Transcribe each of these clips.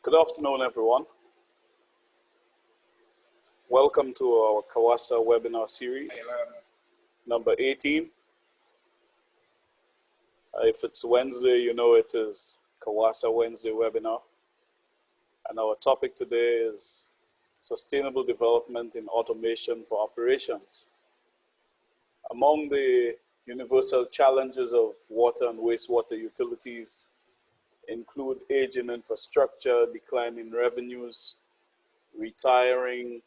Good afternoon, everyone. Welcome to our CAWASA webinar series, number 18. If it's Wednesday, you know it is CAWASA Wednesday webinar. And our topic today is sustainable development in automation for operations. Among the universal challenges of water and wastewater utilities include aging infrastructure, declining revenues, retiring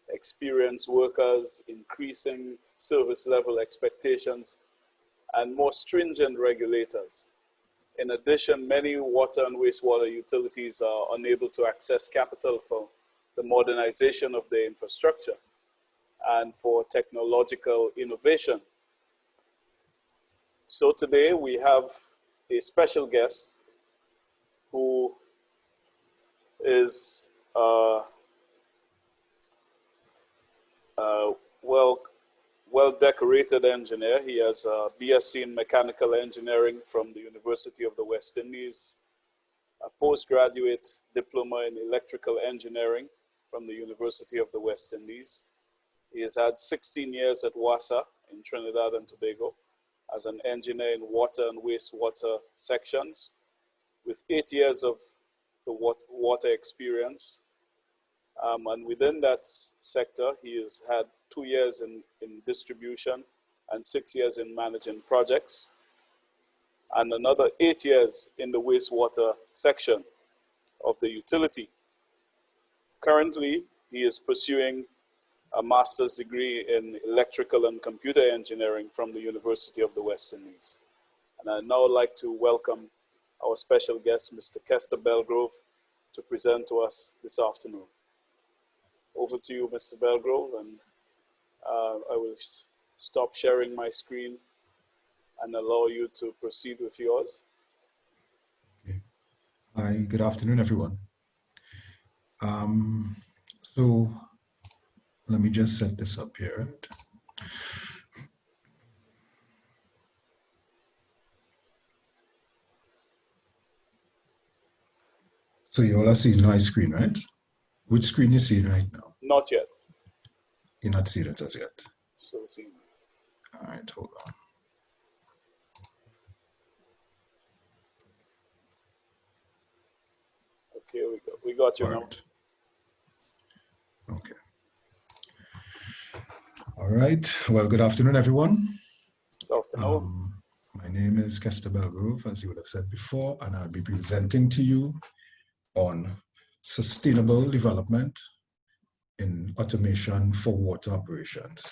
experienced workers, increasing service level expectations, and more stringent regulators. In addition, many water and wastewater utilities are unable to access capital for the modernization of their infrastructure and for technological innovation. So today we have a special guest who is well-decorated engineer. He has a B.Sc in mechanical engineering from the University of the West Indies, a postgraduate diploma in electrical engineering from the University of the West Indies. He has had 16 years at WASA in Trinidad and Tobago as an engineer in water and wastewater sections, with 8 years of the water experience. And within that sector, he has had 2 years in distribution and 6 years in managing projects, and another 8 years in the wastewater section of the utility. Currently, he is pursuing a master's degree in electrical and computer engineering from the University of the West Indies. And I'd now like to welcome our special guest, Mr. Kester Belgrove, to present to us this afternoon. Over to you, Mr. Belgrove, and I will stop sharing my screen and allow you to proceed with yours. Okay. Hi, good afternoon, everyone. So let me just set this up here. So you all are seeing my screen, right? Which screen you seeing right now? Not yet. You're not seeing it as yet. Still seeing it. All right, hold on. Okay, we got you All now. right. Okay. All right. Well, good afternoon, everyone. Good afternoon. My name is Kester Belgrove, as you would have said before, and I'll be presenting to you on sustainable development in automation for water operations.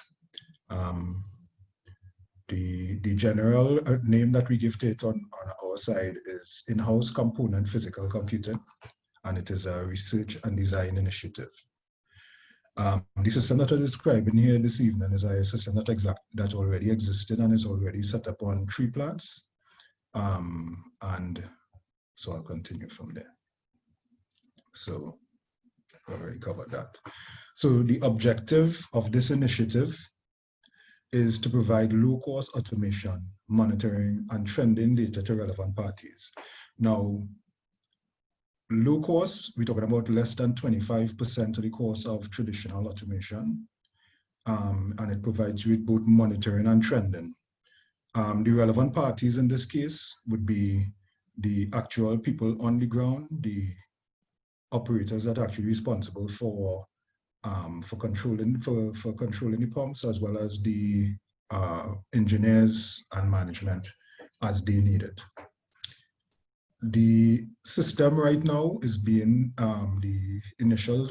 The general name that we give to it on our side is in-house component physical computing, and it is a research and design initiative. The system that I'm describing here this evening is a system that already existed and is already set up on 3 plants. And so I'll continue from there. So I've already covered that. So the objective of this initiative is to provide low-cost automation, monitoring, and trending data to relevant parties. Now, low cost, we're talking about less than 25% of the cost of traditional automation, and it provides you with both monitoring and trending. The relevant parties in this case would be the actual people on the ground, the operators that are actually responsible for controlling the pumps, as well as the engineers and management as they need it. The system right now is being, the initial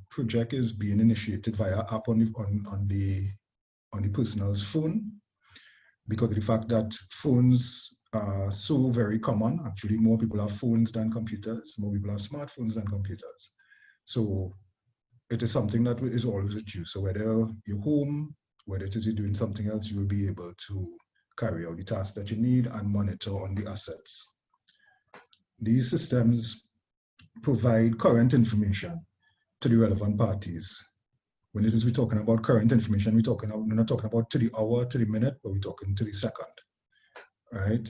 project is being initiated via app on the person's phone, because of the fact that phones are so very common. Actually, more people have phones than computers. More people have smartphones than computers. So it is something that is always with you. So whether you're home, whether it is you're doing something else, you will be able to carry out the tasks that you need and monitor on the assets. These systems provide current information to the relevant parties. When it is we're talking about current information, we're not talking about to the hour, to the minute, but we're talking to the second, right?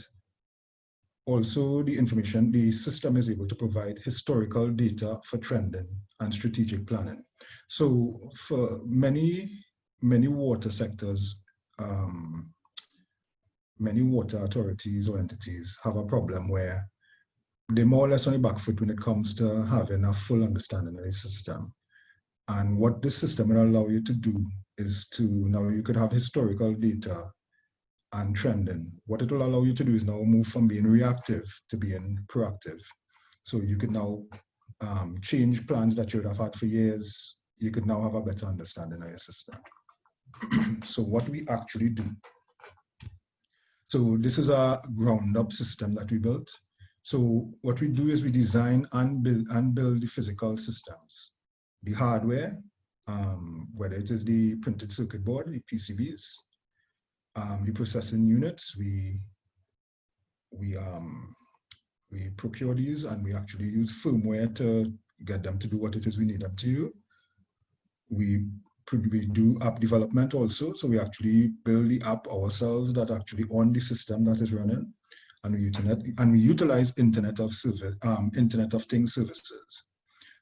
Also, the system is able to provide historical data for trending and strategic planning. So for many water sectors, many water authorities or entities have a problem where they're more or less on the back foot when it comes to having a full understanding of the system. And what this system will allow you to do is to, now you could have historical data and trending. What it will allow you to do is now move from being reactive to being proactive. So you could now change plans that you would have had for years. You could now have a better understanding of your system. So what we actually do. So this is a ground up system that we built. So what we do is we design and build the physical systems, the hardware, whether it is the printed circuit board, the PCBs, the processing units, we procure these and we actually use firmware to get them to do what it is we need them to do. We do app development also, so we actually build the app ourselves that actually on the system that is running, and we utilize Internet of Things services.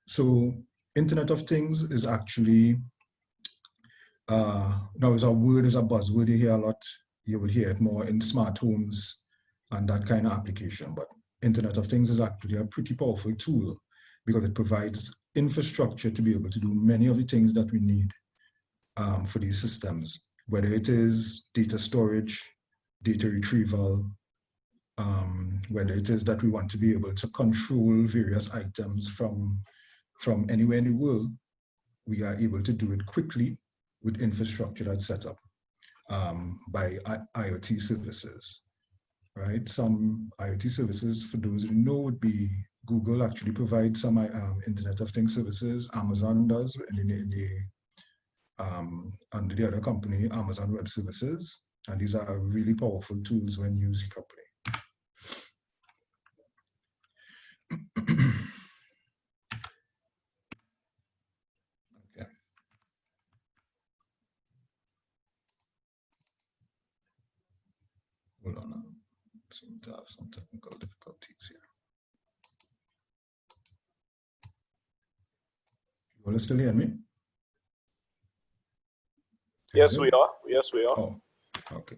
So Internet of Things is actually now is a buzzword you hear a lot. You will hear it more in smart homes and that kind of application. But Internet of Things is actually a pretty powerful tool because it provides infrastructure to be able to do many of the things that we need for these systems, whether it is data storage, data retrieval, whether it is that we want to be able to control various items from anywhere in the world, we are able to do it quickly with infrastructure that's set up by IoT services, right? Some IoT services, for those who know, would be Google actually provides some Internet of Things services. Amazon does under the other company, Amazon Web Services, and these are really powerful tools when used properly. Okay. Hold on now. Seem to have some technical difficulties here. You all still hear me? Yes, we are. Yes, we are. Oh, okay.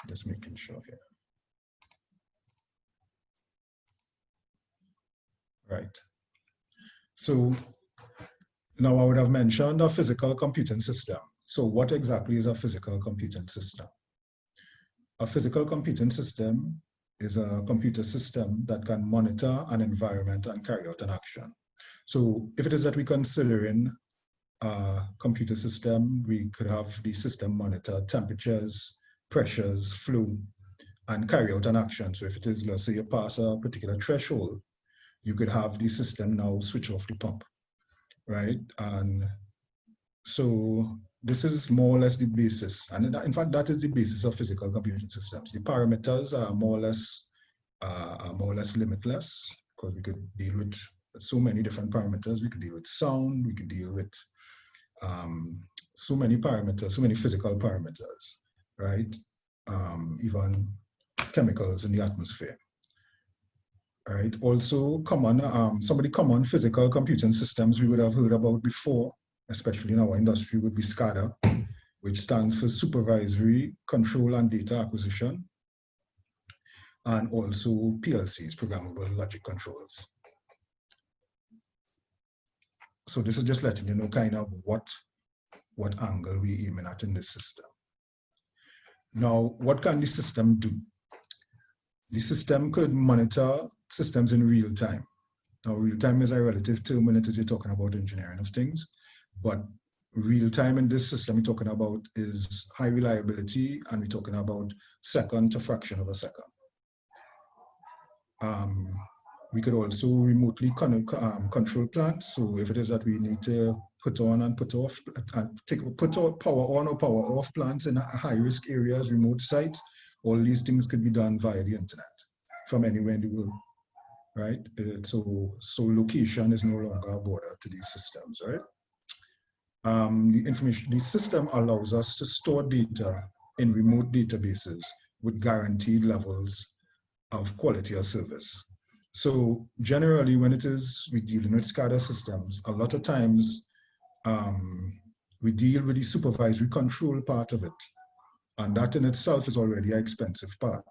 Just making sure here. Right. So now I would have mentioned a physical computing system. So what exactly is a physical computing system? A physical computing system is a computer system that can monitor an environment and carry out an action. So if it is that we're considering a computer system, we could have the system monitor temperatures, pressures, flow, and carry out an action. So if it is, let's say you pass a particular threshold, you could have the system now switch off the pump, right? And so this is more or less the basis. And in fact, that is the basis of physical computing systems. The parameters are more or less limitless, because we could deal with so many different parameters. We could deal with sound, we could deal with so many parameters, so many physical parameters, right? Even chemicals in the atmosphere. All right. Also, some of the common physical computing systems we would have heard about before, especially in our industry, would be SCADA, which stands for Supervisory, Control and Data Acquisition, and also PLCs, Programmable Logic Controls. So this is just letting you know kind of what angle we're aiming at in this system. Now, what can the system do? The system could monitor systems in real time. Now, real time is a relative term when it is you're talking about engineering of things, but real time in this system we're talking about is high reliability, and we're talking about second to fraction of a second. We could also remotely control plants. So if it is that we need to put on and put off, put power on or power off plants in high risk areas, remote sites, all these things could be done via the internet from anywhere in the world, right? So location is no longer a border to these systems, right? The system allows us to store data in remote databases with guaranteed levels of quality of service. So generally, when we're dealing with SCADA systems, a lot of times we deal with the supervisory control part of it. And that in itself is already an expensive part.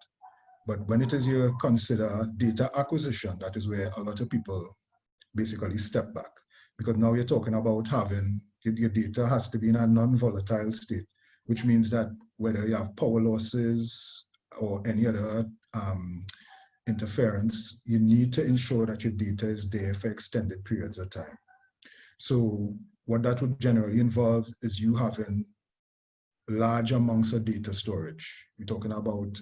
But when it is you consider data acquisition, that is where a lot of people basically step back. Because now you're talking about having, your data has to be in a non-volatile state, which means that whether you have power losses or any other interference, you need to ensure that your data is there for extended periods of time. So what that would generally involve is you having large amounts of data storage. We're talking about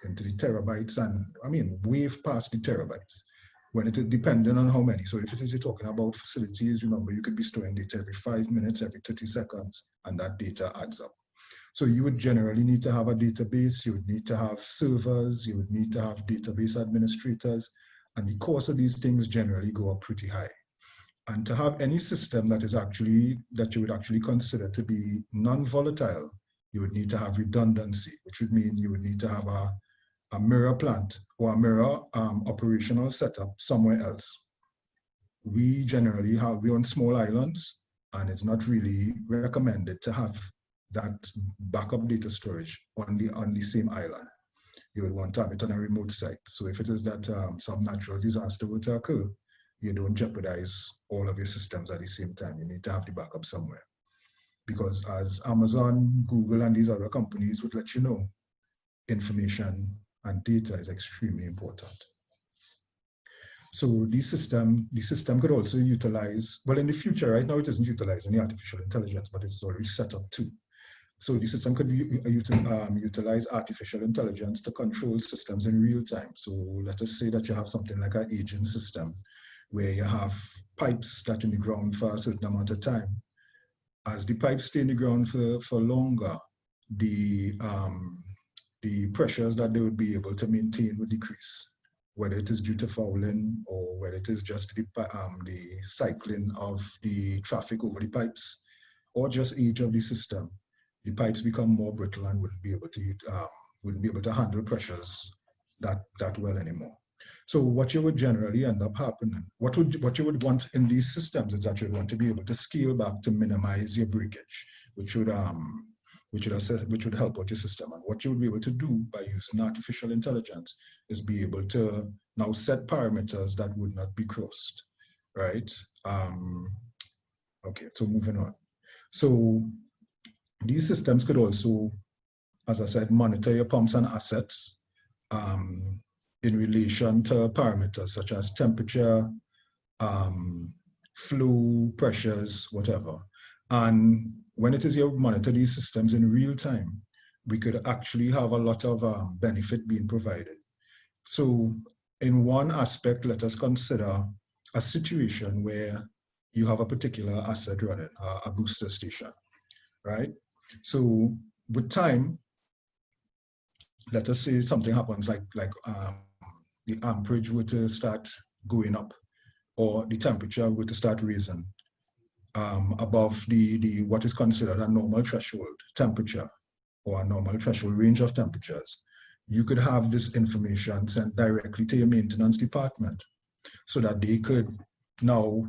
into the terabytes, and I mean, wave past the terabytes. When it is depending on how many. So if it is you're talking about facilities, remember, you could be storing data every 5 minutes, every 30 seconds, and that data adds up. So you would generally need to have a database, you would need to have servers, you would need to have database administrators, and the cost of these things generally go up pretty high. And to have any system that you would actually consider to be non-volatile, you would need to have redundancy, which would mean you would need to have a mirror plant or a mirror operational setup somewhere else. We generally we're on small islands, and it's not really recommended to have that backup data storage on the same island. You would want to have it on a remote site. So if it is that some natural disaster were to occur, you don't jeopardize all of your systems at the same time. You need to have the backup somewhere. Because as Amazon, Google, and these other companies would let you know, information and data is extremely important. So the system could also utilize, well, in the future, right now it isn't utilizing the artificial intelligence, but it's already set up too. So the system could utilize artificial intelligence to control systems in real time. So let us say that you have something like an aging system where you have pipes that are in the ground for a certain amount of time. As the pipes stay in the ground for longer, the pressures that they would be able to maintain would decrease, whether it is due to fouling or whether it is just the cycling of the traffic over the pipes or just age of the system. The pipes become more brittle and wouldn't be able to handle pressures that well anymore. So what you would generally end up happening, what you would want in these systems is that you would want to be able to scale back to minimize your breakage, which would help out your system. And what you would be able to do by using artificial intelligence is be able to now set parameters that would not be crossed, right? Okay, so moving on. So these systems could also, as I said, monitor your pumps and assets in relation to parameters such as temperature, flow, pressures, whatever. And when it is you monitor these systems in real time, we could actually have a lot of benefit being provided. So in one aspect, let us consider a situation where you have a particular asset running, a booster station, right? So with time, let us say something happens like the amperage were to start going up, or the temperature were to start raising above the what is considered a normal threshold temperature or a normal threshold range of temperatures. You could have this information sent directly to your maintenance department so that they could now,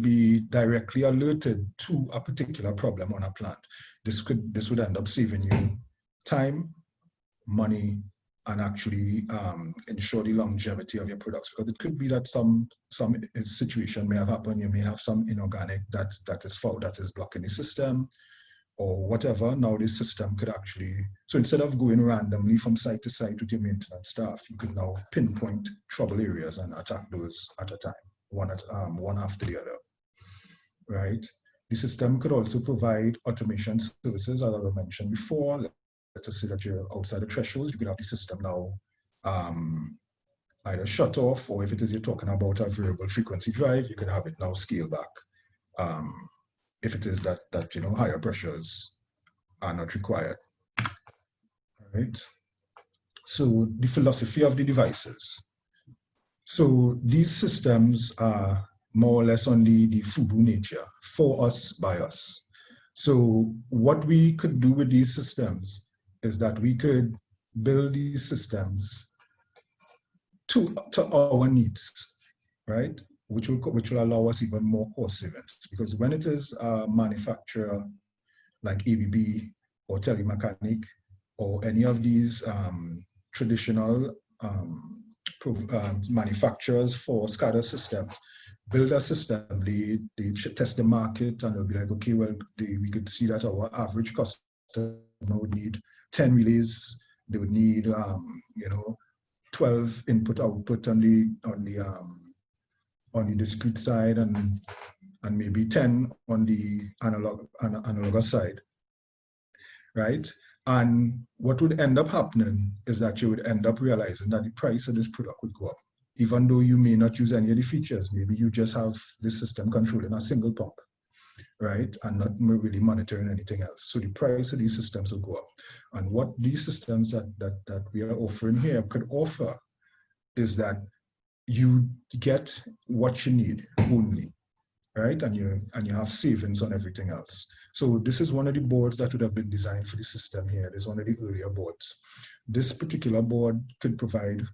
be directly alerted to a particular problem on a plant. This would end up saving you time, money, and actually ensure the longevity of your products, because it could be that some situation may have happened. You may have some inorganic that is blocking the system or whatever. Now this system could actually, so instead of going randomly from site to site with your maintenance staff, you could now pinpoint trouble areas and attack those at a time, one after the other, right? The system could also provide automation services, as I mentioned before. Let's just say that you're outside the thresholds, you could have the system now either shut off, or if it is you're talking about a variable frequency drive, you could have it now scale back if it is that higher pressures are not required. All right. So the philosophy of the devices. So these systems are more or less on the FUBU nature, for us, by us. So what we could do with these systems is that we could build these systems to our needs, right? Which will allow us even more cost savings. Because when it is a manufacturer like ABB or Telemechanic or any of these traditional manufacturers for SCADA systems, build a system, they test the market and they'll be like, okay, well, we could see that our average customer would need 10 relays, they would need, 12 input output on the discrete side and maybe 10 on the analogous side, right? And what would end up happening is that you would end up realizing that the price of this product would go up, even though you may not use any of the features. Maybe you just have the system controlling a single pump, right? And not really monitoring anything else. So the price of these systems will go up. And what these systems that we are offering here could offer is that you get what you need only, right? And you have savings on everything else. So this is one of the boards that would have been designed for the system here. There's one of the earlier boards. This particular board could provide,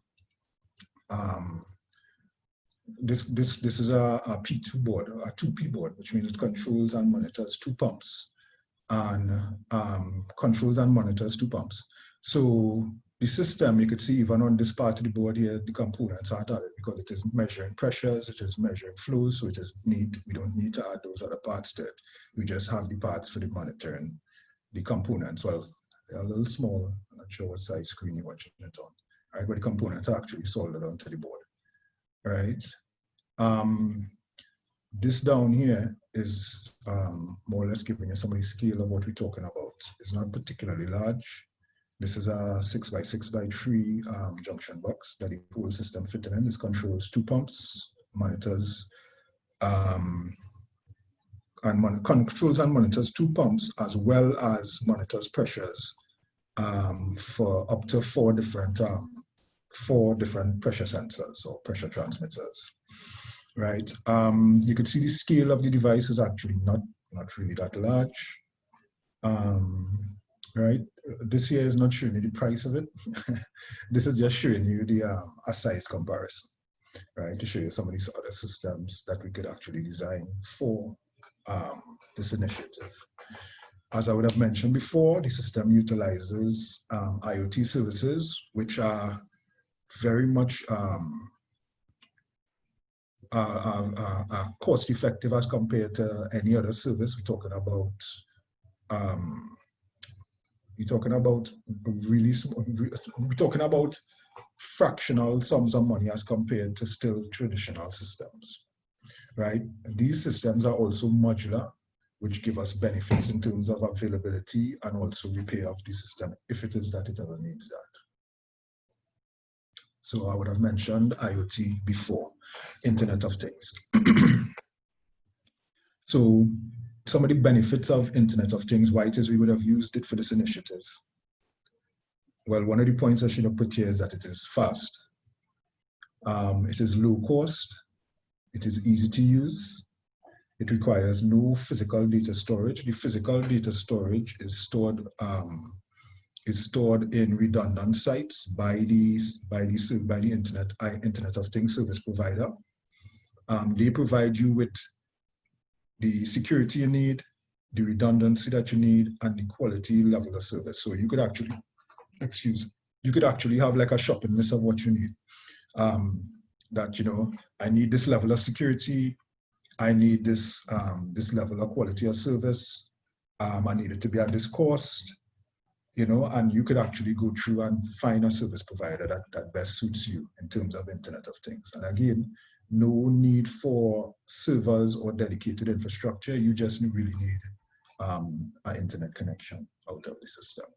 this is a P2 board, a 2P board, which means it controls and monitors 2 pumps and controls and monitors 2 pumps. So the system, you could see even on this part of the board here, the components aren't added because it is measuring pressures, it is measuring flows, so it is neat. We don't need to add those other parts to it. We just have the parts for the monitoring the components. Well, they're a little small. I'm not sure what size screen you're watching it on. Right, but the components are actually soldered onto the board. Right. This down here is more or less giving you some of the scale of what we're talking about. It's not particularly large. This is a 6x6x3 junction box that the whole system fitted in. This controls 2 pumps, monitors, controls and monitors 2 pumps, as well as monitors pressures for up to 4 different pressure sensors or pressure transmitters. Right. You could see the scale of the device is actually not really that large. Right. This here is not showing you the price of it. This is just showing you the a size comparison, right? To show you some of these other systems that we could actually design for this initiative. As I would have mentioned before, the system utilizes IoT services, which are very much cost effective as compared to any other service. We're talking about fractional sums of money as compared to still traditional systems, right? And these systems are also modular, which give us benefits in terms of availability and also repair of the system if it is that it ever needs that. So I would have mentioned IoT before, Internet of Things. So some of the benefits of Internet of Things, why it is we would have used it for this initiative. Well, one of the points I should have put here is that it is fast. It is low cost. It is easy to use. It requires no physical data storage. The physical data storage is stored in redundant sites by the Internet of Things service provider. They provide you with the security you need, the redundancy that you need, and the quality level of service. So you could actually, you could actually have like a shopping list of what you need. That, I need this level of security, I need this level of quality of service, I need it to be at this cost, and you could actually go through and find a service provider that best suits you in terms of Internet of Things. And again, no need for servers or dedicated infrastructure. You just really need an internet connection out of the system.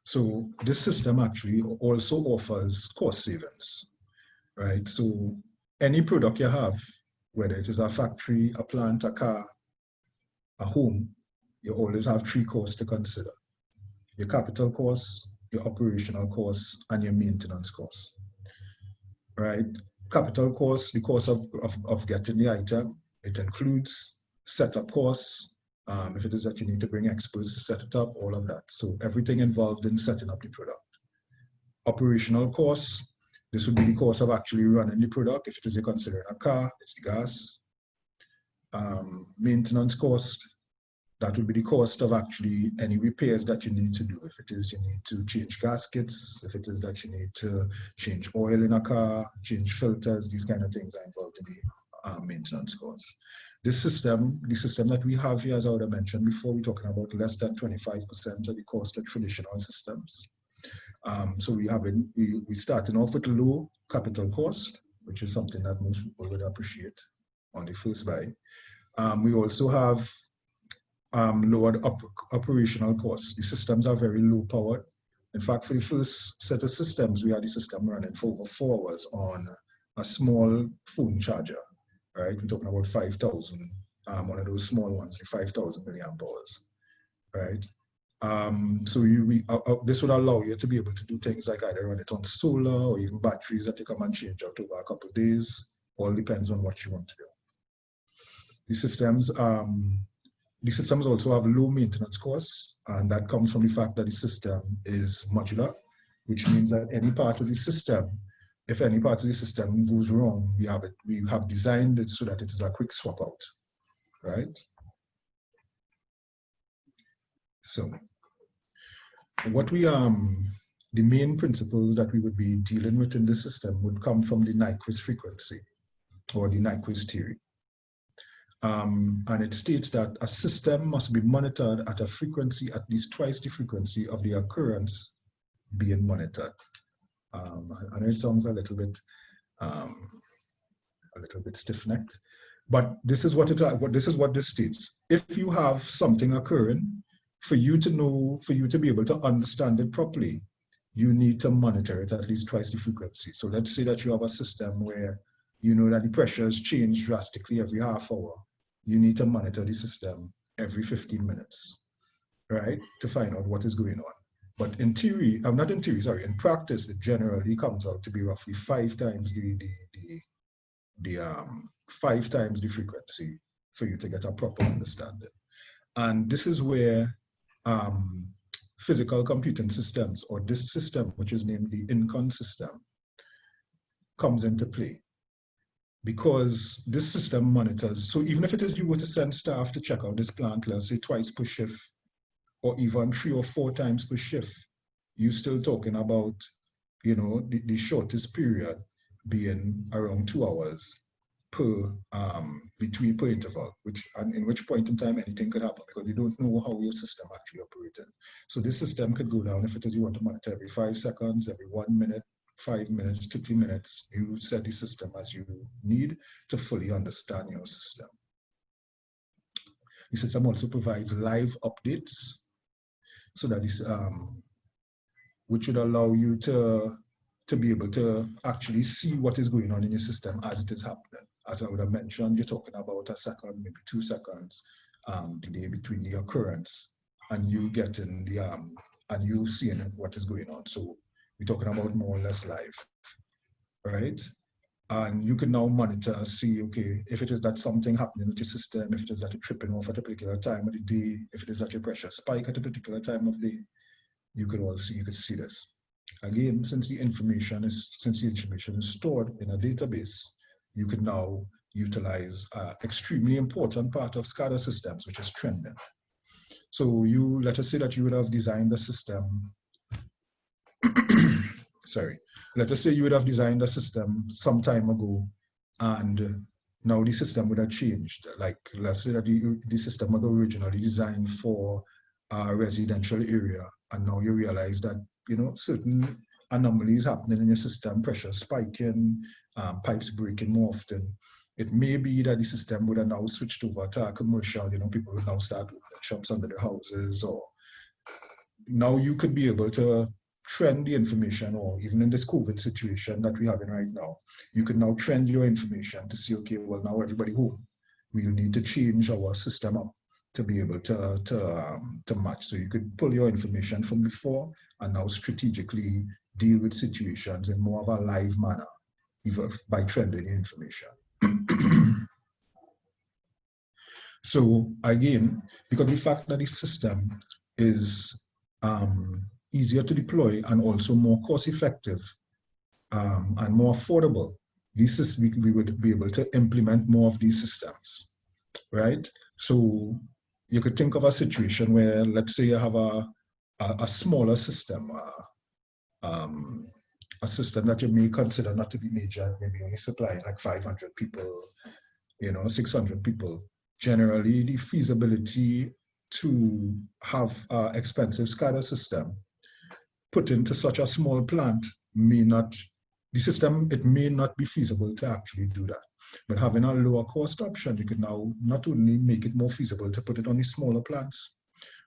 So this system actually also offers cost savings, right? So any product you have, whether it is a factory, a plant, a car, a home, you always have 3 costs to consider: your capital costs, your operational costs, and your maintenance costs, right? Capital costs, the cost of getting the item, it includes setup costs, If it is that you need to bring experts to set it up, all of that. So everything involved in setting up the product. Operational costs, this would be the cost of actually running the product. If it is you're considering a car, it's the gas. Maintenance cost, that would be the cost of actually any repairs that you need to do. If it is you need to change gaskets, if it is that you need to change oil in a car, change filters, these kind of things are involved in the maintenance costs. This system, the system that we have here, as I would have mentioned before, we're talking about less than 25% of the cost of traditional systems. So we're starting off with low capital cost, which is something that most people would appreciate on the first buy. We also have lowered operational costs. The systems are very low powered. In fact, for the first set of systems, we had the system running for over 4 hours on a small phone charger, right? We're talking about 5,000, one of those small ones, the 5,000 milliamp hours, right? So this would allow you to be able to do things like either run it on solar or even batteries that you come and change out over a couple of days. All depends on what you want to do. The systems also have low maintenance costs, and that comes from the fact that the system is modular, which means that any part of the system, if any part of the system goes wrong, we have designed it so that it is a quick swap out, right? So what the main principles that we would be dealing with in this system would come from the Nyquist frequency or the Nyquist theory. And it states that a system must be monitored at a frequency at least twice the frequency of the occurrence being monitored. I know it sounds a little bit stiff-necked, but this is what this states. If you have something occurring, for you to be able to understand it properly, you need to monitor it at least twice the frequency. So let's say that you have a system where you know that the pressures change drastically every half hour. You need to monitor the system every 15 minutes, right, to find out what is going on. But in theory, in practice, it generally comes out to be roughly 5 times the frequency for you to get a proper understanding. And this is where physical computing systems, or this system, which is named the INCON system, comes into play. Because this system monitors, so even if it is you were to send staff to check out this plant, let's say twice per shift, or even 3 or 4 times per shift, you're still talking about, you know, the shortest period being around 2 hours per interval, in which point in time anything could happen because you don't know how your system actually operating. So this system could go down if it is you want to monitor every 5 seconds, every 1 minute, 5 minutes, 30 minutes. You set the system as you need to fully understand your system. The system also provides live updates, so that is which would allow you to be able to actually see what is going on in your system as it is happening. As I would have mentioned, you're talking about a second, maybe 2 seconds delay between the occurrence and you getting the and you seeing what is going on. So we're talking about more or less live, right? And you can now monitor, see, okay, if it is that something happening with your system, if it is that you're tripping off at a particular time of the day, if it is that your pressure spike at a particular time of day, you could see this. Again, since the information is stored in a database, you could now utilize an extremely important part of SCADA systems, which is trending. So let us say that you would have designed a system, let us say you would have designed a system some time ago, and now the system would have changed. Like, let's say that the system was originally designed for a residential area, and now you realize that, you know, certain anomalies happening in your system, pressure spiking, pipes breaking more often. It may be that the system would have now switched over to a commercial, you know, people would now start opening shops under their houses, or now you could be able to trend the information, or even in this COVID situation that we're having right now, you can now trend your information to see, okay, well, now everybody home, we need to change our system up to be able to match. So you could pull your information from before and now strategically deal with situations in more of a live manner, even by trending the information. So again, because of the fact that the system is easier to deploy and also more cost effective and more affordable, we would be able to implement more of these systems, right? So you could think of a situation where, let's say you have a smaller system, a system that you may consider not to be major, maybe only supplying like 500 people, 600 people. Generally, the feasibility to have an expensive SCADA system put into such a small plant may not, it may not be feasible to actually do that. But having a lower cost option, you can now not only make it more feasible to put it on the smaller plants,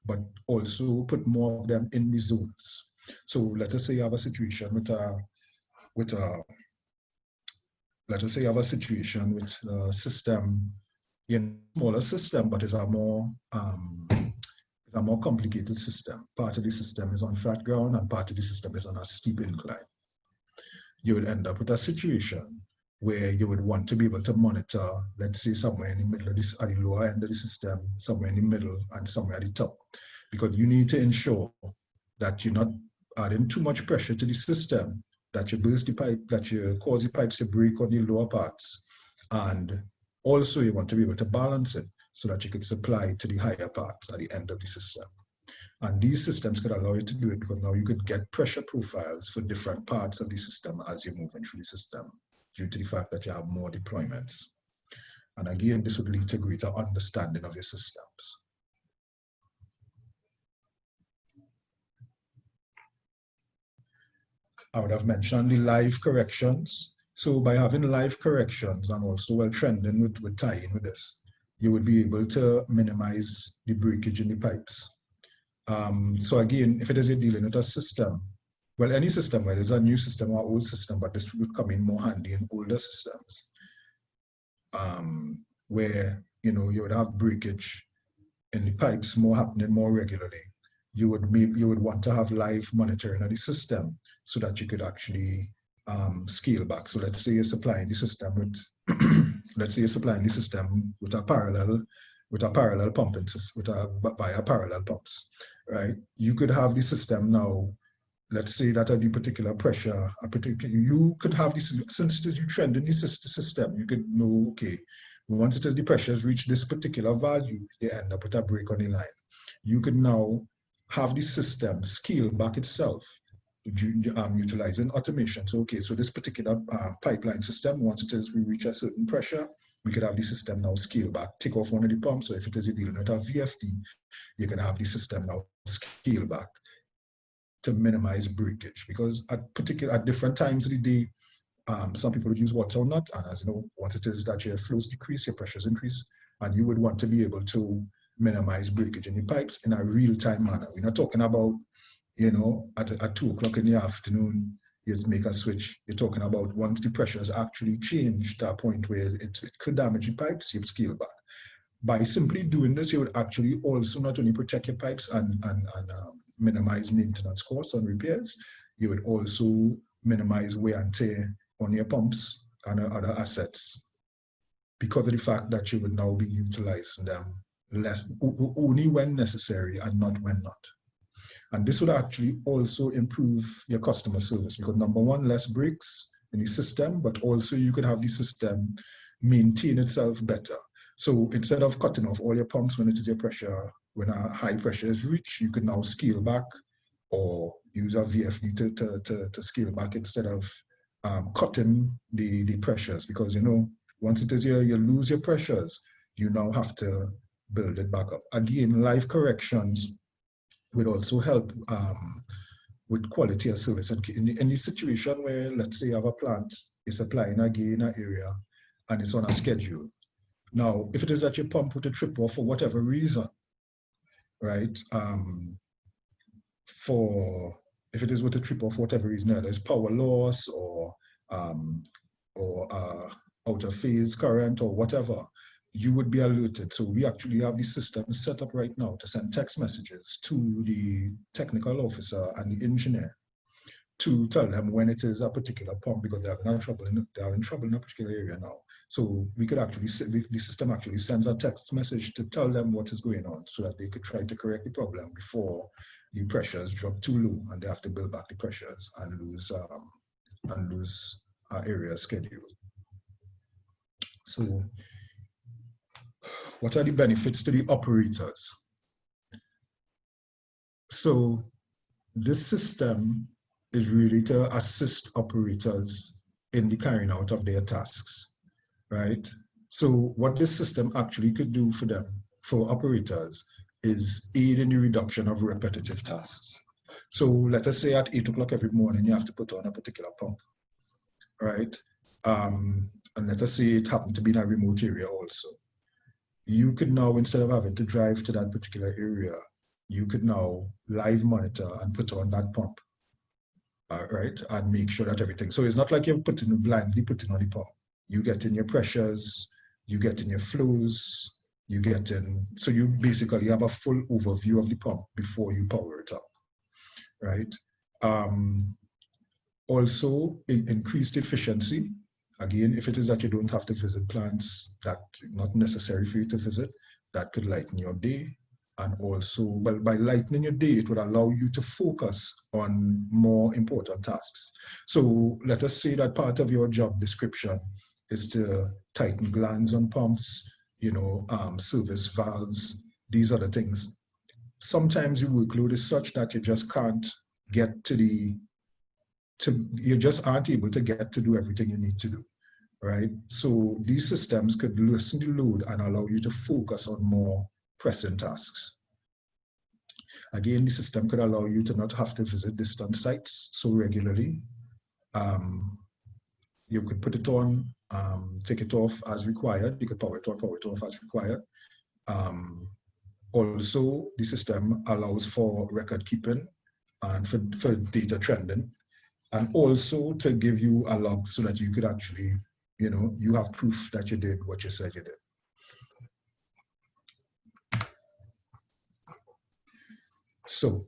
but also put more of them in the zones. So let us say you have a situation with a system, smaller system, but it's a more complicated system. Part of the system is on flat ground and part of the system is on a steep incline. You would end up with a situation where you would want to be able to monitor, let's say somewhere in the middle of this, at the lower end of the system, somewhere in the middle and somewhere at the top, because you need to ensure that you're not adding too much pressure to the system, that you burst the pipe, that you cause the pipes to break on the lower parts. And also you want to be able to balance it so that you could supply to the higher parts at the end of the system. And these systems could allow you to do it because now you could get pressure profiles for different parts of the system as you're moving through the system, due to the fact that you have more deployments. And again, this would lead to greater understanding of your systems. I would have mentioned the live corrections. So by having live corrections and also well trending with tying with this, you would be able to minimize the breakage in the pipes. So again, if it is you're dealing with a system, well, any system, whether it's a new system or old system, but this would come in more handy in older systems, where you would have breakage in the pipes happening more regularly. You would want to have live monitoring of the system so that you could actually scale back. So let's say you're supplying the system with a parallel pumping system, via parallel pumps, right? You could have the system now, let's say that at the particular pressure, you could have this, since it is you trend in the system, you could know, okay, once it is the pressure has reached this particular value, you end up with a break on the line. You could now have the system scale back itself, utilizing automation. So, okay, so this particular pipeline system, once we reach a certain pressure, we could have the system now scale back, take off one of the pumps. So if it is you're dealing with a VFD, you can have the system now scale back to minimize breakage, because at different times of the day, some people would use water or not, and as you know, once it is that your flows decrease, your pressures increase, and you would want to be able to minimize breakage in the pipes in a real-time manner. We're not talking about, at 2 o'clock in the afternoon, you make a switch. You're talking about once the pressures actually change to a point where it could damage the pipes, you would scale back. By simply doing this, you would actually also not only protect your pipes and minimize maintenance costs on repairs, you would also minimize wear and tear on your pumps and other assets, because of the fact that you would now be utilizing them only when necessary and not when not. And this would actually also improve your customer service, because number one, less breaks in the system, but also you could have the system maintain itself better. So instead of cutting off all your pumps when it is your pressure, when a high pressure is reached, you can now scale back or use a VFD to scale back instead of cutting the pressures, because once it is you lose your pressures, you now have to build it back up. Again, live corrections would also help with quality of service. And in the situation where, let's say you have a plant, is supplying again in an area and it's on a schedule. Now, if it is that your pump with a trip off for whatever reason, right? If it is with a trip off for whatever reason, there's power loss or out of phase current or whatever, you would be alerted. So we actually have the system set up right now to send text messages to the technical officer and the engineer to tell them when it is a particular pump because they're having trouble in a particular area now. So we could actually, the system actually sends a text message to tell them what is going on so that they could try to correct the problem before the pressures drop too low and they have to build back the pressures and lose area schedule. So what are the benefits to the operators? So this system is really to assist operators in the carrying out of their tasks, right? So what this system actually could do for them, for operators, is aid in the reduction of repetitive tasks. So let us say at 8 o'clock every morning, you have to put on a particular pump, right? And let us say it happened to be in a remote area also. You could now, instead of having to drive to that particular area, you could now live monitor and put on that pump, right? And make sure that everything, so it's not like you're blindly putting on the pump. You get in your pressures, you get in your flows, you get in, so you basically have a full overview of the pump before you power it up, right? Also, increased efficiency. Again, if it is that you don't have to visit plants that not necessary for you to visit, that could lighten your day. And also, well, by lightening your day, it would allow you to focus on more important tasks. So let us say that part of your job description is to tighten glands on pumps, service valves, these other things. Sometimes your workload is such that you just can't get you just aren't able to get to do everything you need to do, right? So these systems could lessen the load and allow you to focus on more pressing tasks. Again, the system could allow you to not have to visit distant sites so regularly. You could put it on, take it off as required. You could power it on, power it off as required. Also, the system allows for record keeping and for data trending, and also to give you a log so that you could actually, you have proof that you did what you said you did. So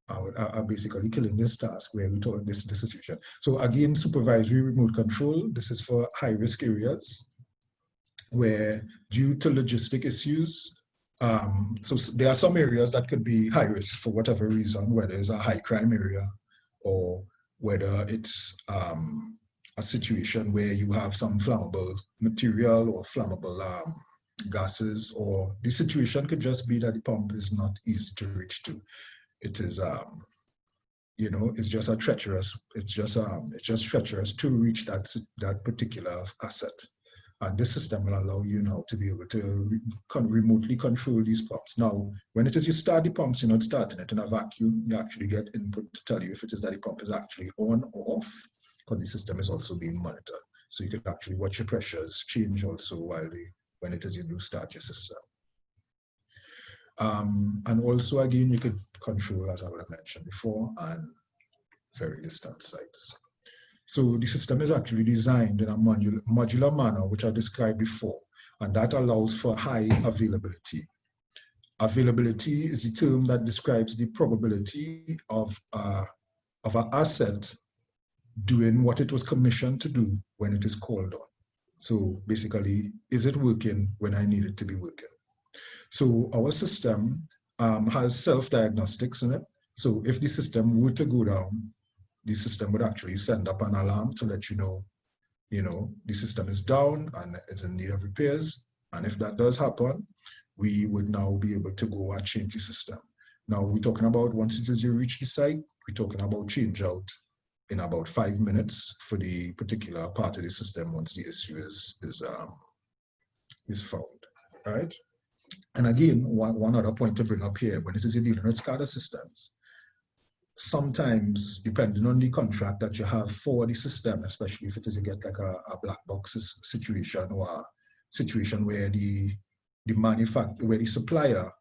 I'm basically killing this task where we told this situation. So again, supervisory remote control, this is for high-risk areas where due to logistic issues, so there are some areas that could be high risk for whatever reason, whether it's a high crime area or whether it's a situation where you have some flammable material or flammable gases, or the situation could just be that the pump is not easy to reach to. It is, it's just a treacherous, it's just treacherous to reach that particular asset. And this system will allow you now to be able to remotely control these pumps. Now, when it is you start the pumps, you're not starting it in a vacuum. You actually get input to tell you if it is that the pump is actually on or off, because the system is also being monitored. So you can actually watch your pressures change also when it is you do start your system. And also, again, you could control, as I would have mentioned before, and very distant sites. So the system is actually designed in a modular manner, which I described before, and that allows for high availability. Availability is the term that describes the probability of an asset doing what it was commissioned to do when it is called on. So basically, is it working when I need it to be working? So our system has self-diagnostics in it. So if the system were to go down, the system would actually send up an alarm to let you know, the system is down and is in need of repairs. And if that does happen, we would now be able to go and change the system. Now we're talking about once it is you reach the site, we're talking about change out in about 5 minutes for the particular part of the system once the issue is found, all right? And again, one other point to bring up here, when it is you're dealing with SCADA systems, sometimes, depending on the contract that you have for the system, especially if it is you get like a black box situation or a situation where the manufacturer, where the supplier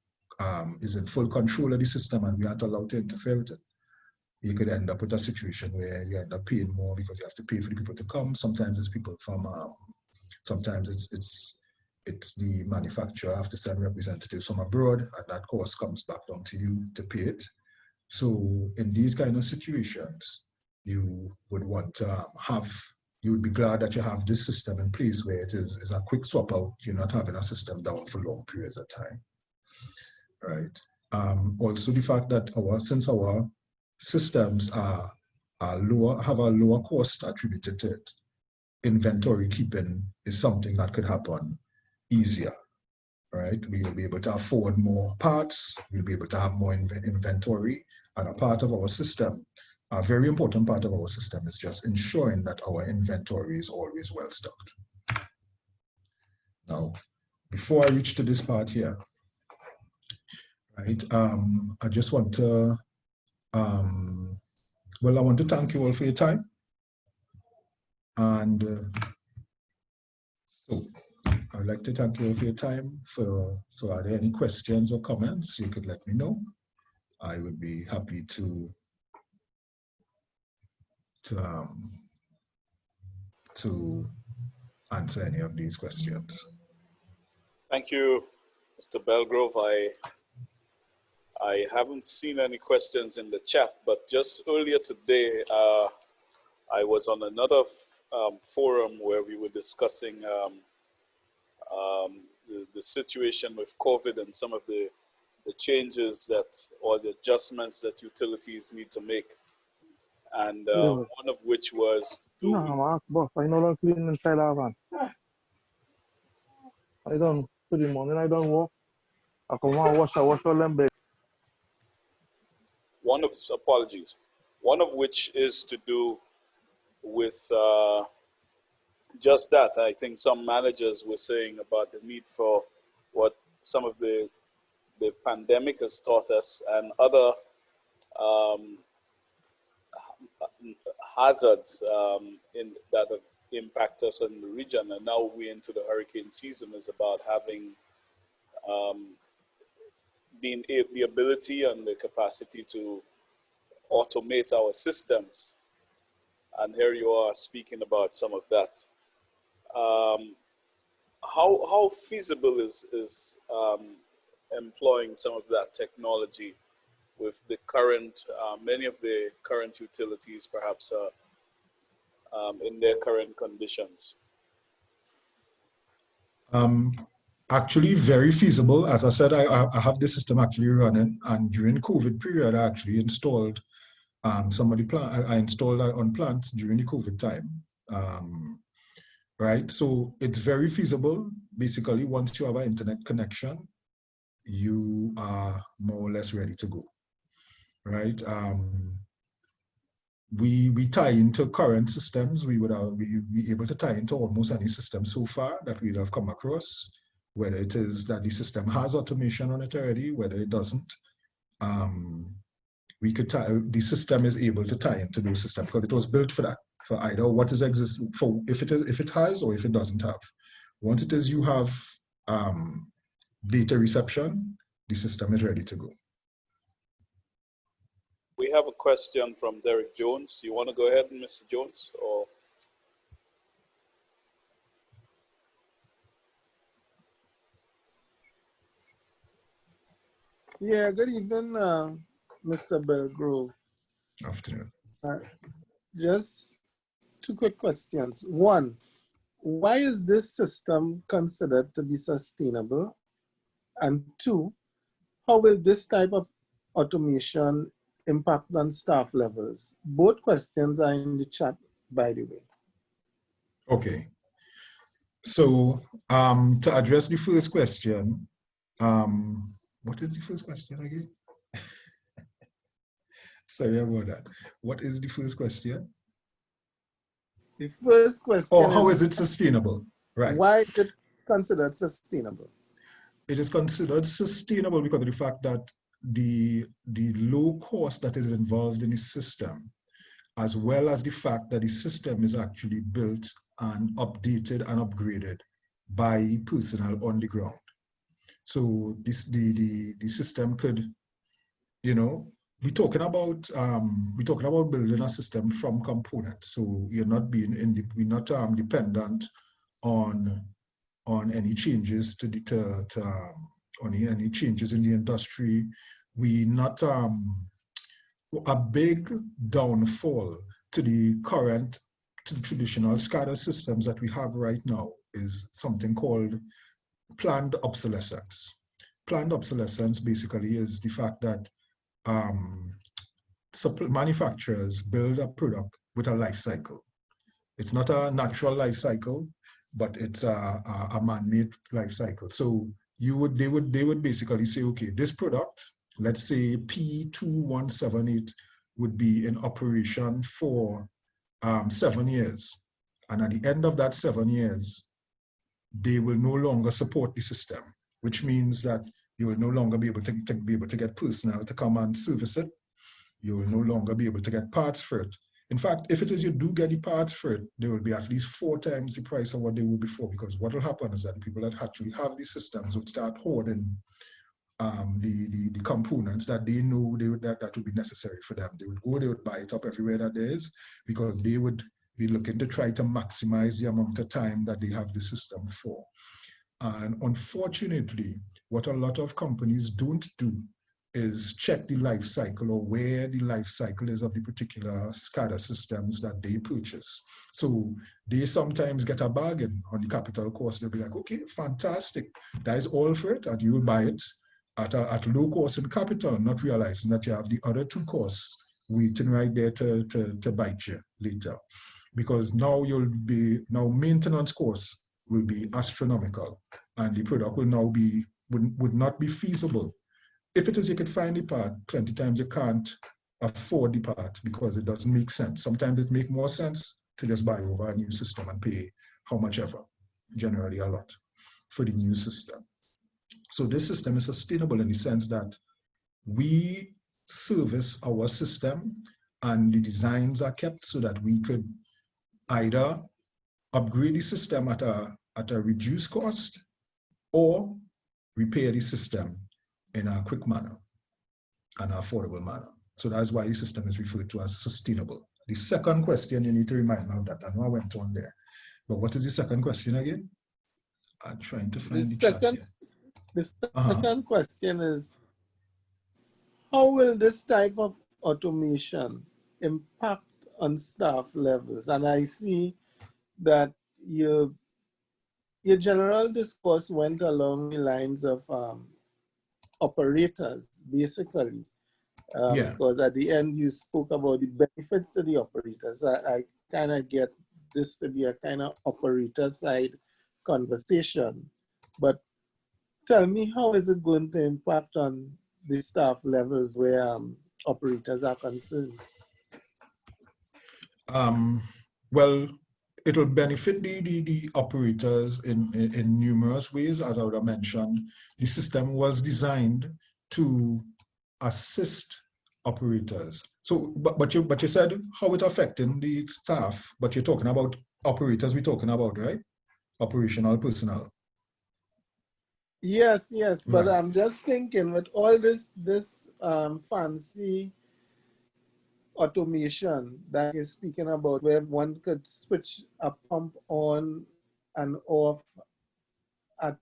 is in full control of the system and we aren't allowed to interfere with it, you could end up with a situation where you end up paying more because you have to pay for the people to come. Sometimes it's people from, sometimes it's the manufacturer have to send representatives from abroad, and that cost comes back down to you to pay it. So in these kind of situations, you would want to you would be glad that you have this system in place where it is a quick swap out. You're not having a system down for long periods of time, right? Also the fact that since our systems are lower, have a lower cost attributed to it, inventory keeping is something that could happen easier, right? We will be able to afford more parts, we'll be able to have more inventory, and a part of our system, a very important part of our system is just ensuring that our inventory is always well stocked. Now, before I reach to this part here, right, I just want to, well, I want to thank you all for your time. And so I'd like to thank you all for your time. So are there any questions or comments? You could let me know. I would be happy to answer any of these questions. Thank you, Mr. Belgrove. I haven't seen any questions in the chat, but just earlier today, I was on another forum where we were discussing the situation with COVID and some of the changes or the adjustments that utilities need to make. And one of which was I don't put him on and I don't walk. I come on wash all them bed. one of which is to do with just that. I think some managers were saying about the need for what some of the pandemic has taught us and other hazards that have impacted us in the region. And now we're into the hurricane season, is about having the ability and the capacity to automate our systems. And here you are speaking about some of that. How feasible is employing some of that technology with the current, many of the current utilities perhaps in their current conditions? Actually, very feasible. As I said, I have the system actually running, and during COVID period, I actually installed some of the plant. I installed that on plants during the COVID time. Right, so it's very feasible. Basically, once you have an internet connection, you are more or less ready to go. Right, we tie into current systems. We would be able to tie into almost any system so far that we'd have come across, whether it is that the system has automation on it already, whether it doesn't. We could the system is able to tie into those systems because it was built for that, for either what is existing, for if it has or if it doesn't have. Once it is you have data reception, the system is ready to go. We have a question from Derek Jones. You want to go ahead, Mr. Jones, or? Yeah, good evening, Mr. Belgrove. Afternoon. Just two quick questions. One, why is this system considered to be sustainable? And two, how will this type of automation impact on staff levels? Both questions are in the chat, by the way. Okay. So to address the first question, what is the first question again? Sorry about that. What is the first question? The first question is how is it sustainable? Right. Why is it considered sustainable? It is considered sustainable because of the fact that the low cost that is involved in the system, as well as the fact that the system is actually built and updated and upgraded by personnel on the ground. So the system could, you know, we're talking about building a system from components. So you're not we're not dependent on any changes any changes in the industry. We not a big downfall to the traditional SCADA systems that we have right now is something called planned obsolescence. Planned obsolescence basically is the fact that manufacturers build a product with a life cycle. It's not a natural life cycle, but it's a man-made life cycle. So they would basically say, okay, this product, let's say P2178, would be in operation for 7 years. And at the end of that 7 years, they will no longer support the system, which means that you will no longer be able to get personnel to come and service it. You will no longer be able to get parts for it. In fact, if it is you do get the parts for it, they will be at least 4 times the price of what they were before, because what will happen is that the people that actually have these systems would start hoarding the components that they know that would be necessary for them. They would go, they would buy it up everywhere that there is, because they would be looking to try to maximize the amount of time that they have the system for. And unfortunately, what a lot of companies don't do is check the life cycle, or where the life cycle is of the particular SCADA systems that they purchase. So they sometimes get a bargain on the capital cost. They'll be like, okay, fantastic, that is all for it, and you will buy it at low cost in capital, not realizing that you have the other 2 costs waiting right there to bite you later. Because now maintenance costs will be astronomical, and the product will now would not be feasible. If it is you could find the part, plenty of times you can't afford the part because it doesn't make sense. Sometimes it makes more sense to just buy over a new system and pay how much ever, generally a lot, for the new system. So this system is sustainable in the sense that we service our system, and the designs are kept so that we could either upgrade the system at a reduced cost, or repair the system in a quick manner and an affordable manner. So that's why the system is referred to as sustainable. The second question, you need to remind me of that. I know I went on there, but what is the second question again? I'm trying to find the chat here. The second question is, how will this type of automation impact on staff levels? And I see that your general discourse went along the lines of operators, basically, because at the end you spoke about the benefits to the operators. I kind of get this to be a kind of operator side conversation, but tell me, how is it going to impact on the staff levels where operators are concerned? Well, it will benefit the operators in numerous ways. As I would have mentioned, the system was designed to assist operators. So, but you said how it affecting the staff, but you're talking about operators we're talking about, right? Operational personnel. Yes, but right. I'm just thinking with all this fancy automation that you're speaking about, where one could switch a pump on and off at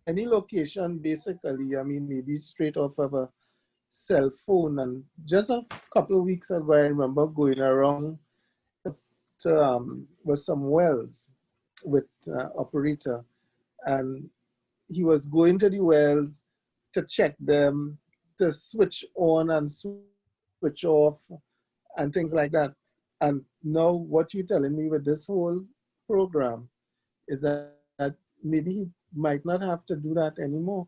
any location, basically. I mean, maybe straight off of a cell phone. And just a couple of weeks ago, I remember going around with some wells with operator, and he was going to the wells to check them, to switch on and switch off and things like that. And now what you're telling me with this whole program is that maybe he might not have to do that anymore.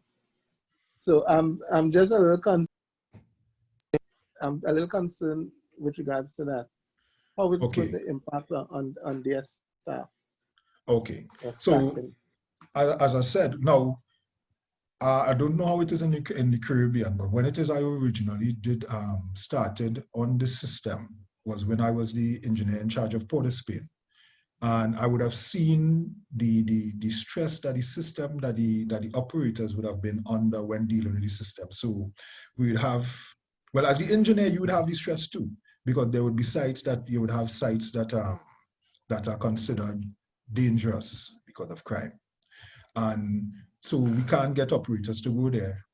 So I'm just a little concerned. I'm a little concerned with regards to that. How it's going to impact on their staff. Okay. So as I said, now I don't know how it is in the Caribbean, but when it is I originally started on this system was when I was the engineer in charge of Port of Spain. And I would have seen the stress that the system, that the operators would have been under when dealing with the system. So we would have, well, as the engineer, you would have the stress too, because there would be sites that you would have sites that are considered dangerous because of crime. And so we can't get operators to go there,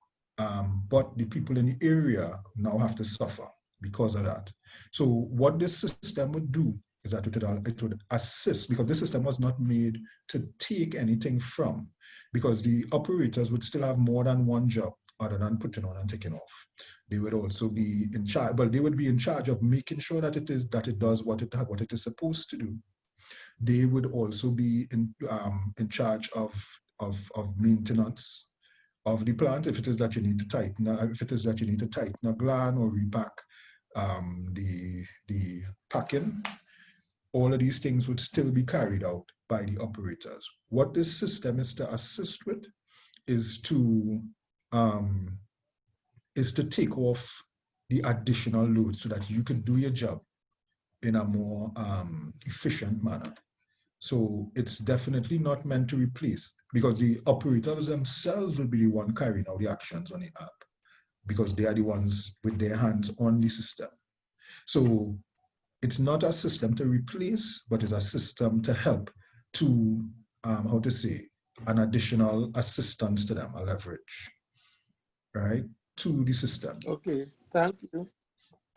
but the people in the area now have to suffer. because of that. So what this system would do is that it would assist, because this system was not made to take anything from, because the operators would still have more than one job other than putting on and taking off. They would also be in charge, but they would be in charge of making sure that it does what it is supposed to do. They would also be in charge of maintenance of the plant, if it is that you need to tighten, a gland or repack the packing. All of these things would still be carried out by the operators. What this system is to assist with is to take off the additional load so that you can do your job in a more efficient manner. So it's definitely not meant to replace, because the operators themselves will be the one carrying out the actions on the app, because they are the ones with their hands on the system. So it's not a system to replace, but it's a system to help, to, an additional assistance to them, a leverage, right, to the system. Okay, thank you.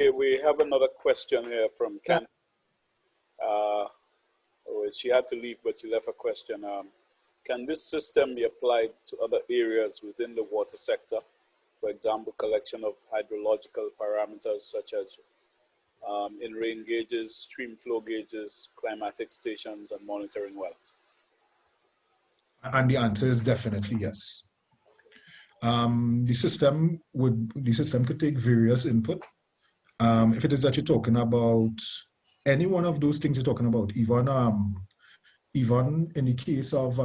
Okay, we have another question here from Ken. She had to leave, but she left a question. Can this system be applied to other areas within the water sector? For example, collection of hydrological parameters such as in rain gauges, stream flow gauges, climatic stations, and monitoring wells? And the answer is definitely yes. The system could take various input. If it is that you're talking about any one of those things you're talking about, even in the case of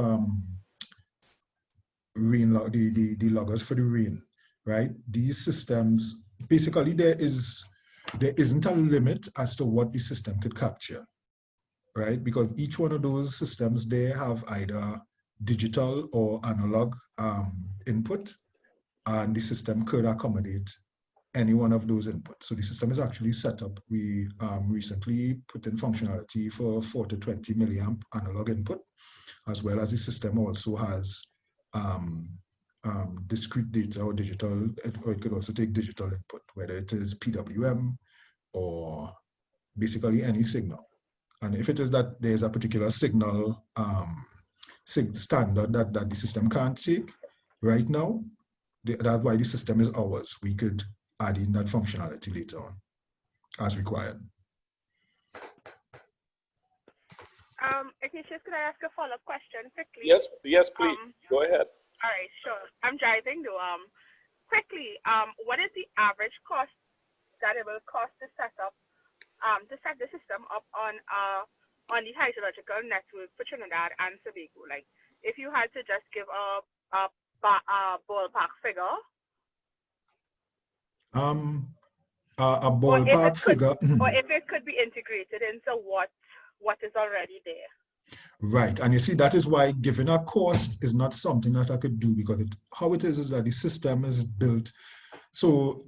rain, the loggers for the rain, right? These systems, basically there isn't a limit as to what the system could capture, right? Because each one of those systems, they have either digital or analog input, and the system could accommodate any one of those inputs. So the system is actually set up. We recently put in functionality for 4 to 20 milliamp analog input, as well as the system also has discrete data or digital, or it could also take digital input, whether it is PWM or basically any signal. And if it is that there's a particular signal standard that the system can't take right now, that's why the system is ours. We could add in that functionality later on as required. Ignatius, could I ask a follow-up question quickly? Yes, please. Go ahead. All right, sure. I'm driving though. Quickly, what is the average cost that it will cost to set the system up on the hydrological network for Trinidad and Tobago? Like, if you had to just give a ballpark figure. A ballpark figure. Or if it could be integrated into what is already there. Right, and you see, that is why giving a cost is not something that I could do, because how it is that the system is built. So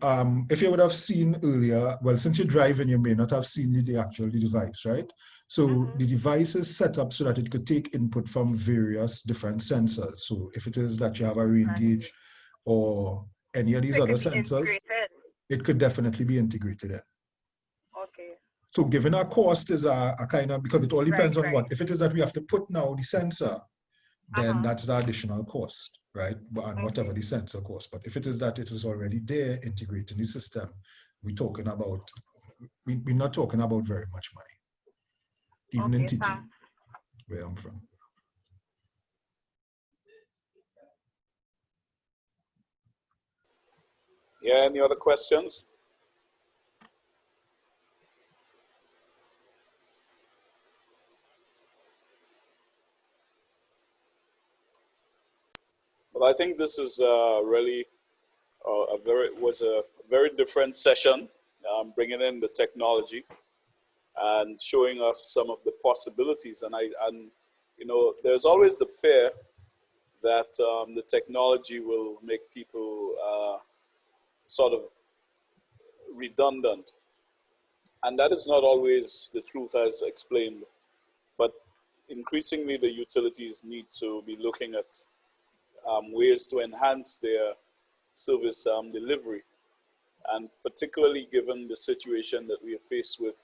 if you would have seen earlier, well, since you're driving, you may not have seen the actual device, right? So the device is set up so that it could take input from various different sensors. So if it is that you have a rain gauge or any of these other sensors, it could definitely be integrated in. Okay. So given our cost is a kind of, because it all depends on what. If it is that we have to put now the sensor, then that's the additional cost, right? And whatever the sensor cost. But if it is that it is already there integrated in the system, we're talking about, we're not talking about very much money. Even in TT, where I'm from. Yeah, any other questions? Well, I think this is really was a very different session, bringing in the technology and showing us some of the possibilities. And you know, there's always the fear that the technology will make people sort of redundant. And that is not always the truth as explained, but increasingly the utilities need to be looking at ways to enhance their service delivery. and particularly given the situation that we are faced with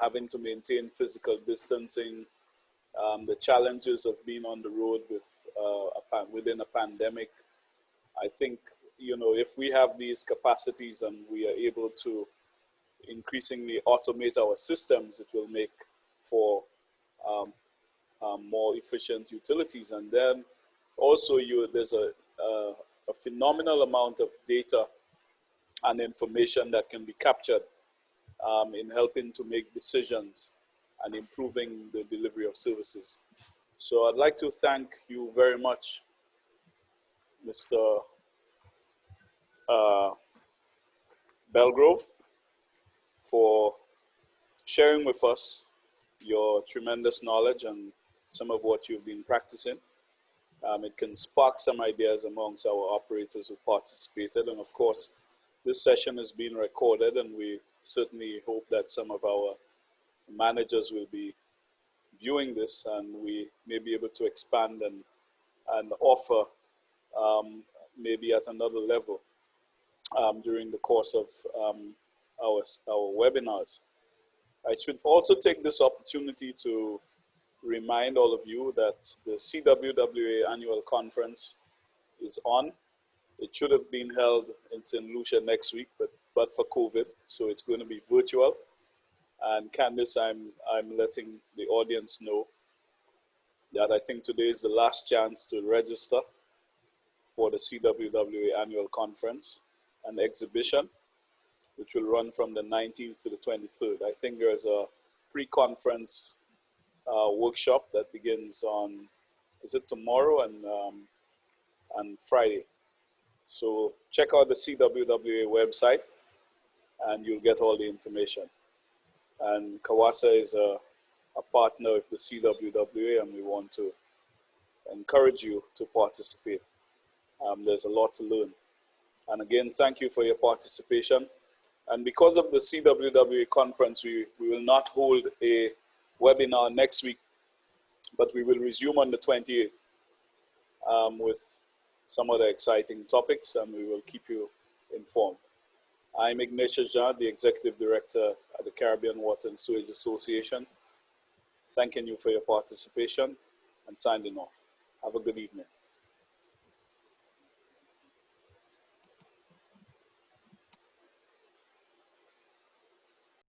having to maintain physical distancing, the challenges of being on the road within a pandemic. I think, you know, if we have these capacities and we are able to increasingly automate our systems, it will make for more efficient utilities. And then also there's a phenomenal amount of data and information that can be captured in helping to make decisions and improving the delivery of services. So I'd like to thank you very much, Mr. Belgrove, for sharing with us your tremendous knowledge and some of what you've been practicing. It can spark some ideas amongst our operators who participated. And of course, this session is being recorded, and we certainly hope that some of our managers will be viewing this, and we may be able to expand and offer maybe at another level during the course of our webinars. I should also take this opportunity to remind all of you that the CWWA annual conference is on. It should have been held in St. Lucia next week, but for COVID, so it's going to be virtual. And Candice, I'm letting the audience know that I think today is the last chance to register for the CWWA annual conference and exhibition, which will run from the 19th to the 23rd. I think there's a pre-conference workshop that begins on, is it tomorrow and Friday. So check out the CWWA website and you'll get all the information. And CAWASA is a partner of the CWWA, and we want to encourage you to participate. There's a lot to learn. And again, thank you for your participation. And because of the CWWA conference, we will not hold a webinar next week, but we will resume on the 28th with some other exciting topics, and we will keep you informed. I'm Ignatius Jean, the Executive Director at the Caribbean Water and Sewage Association. Thanking you for your participation and signing off. Have a good evening.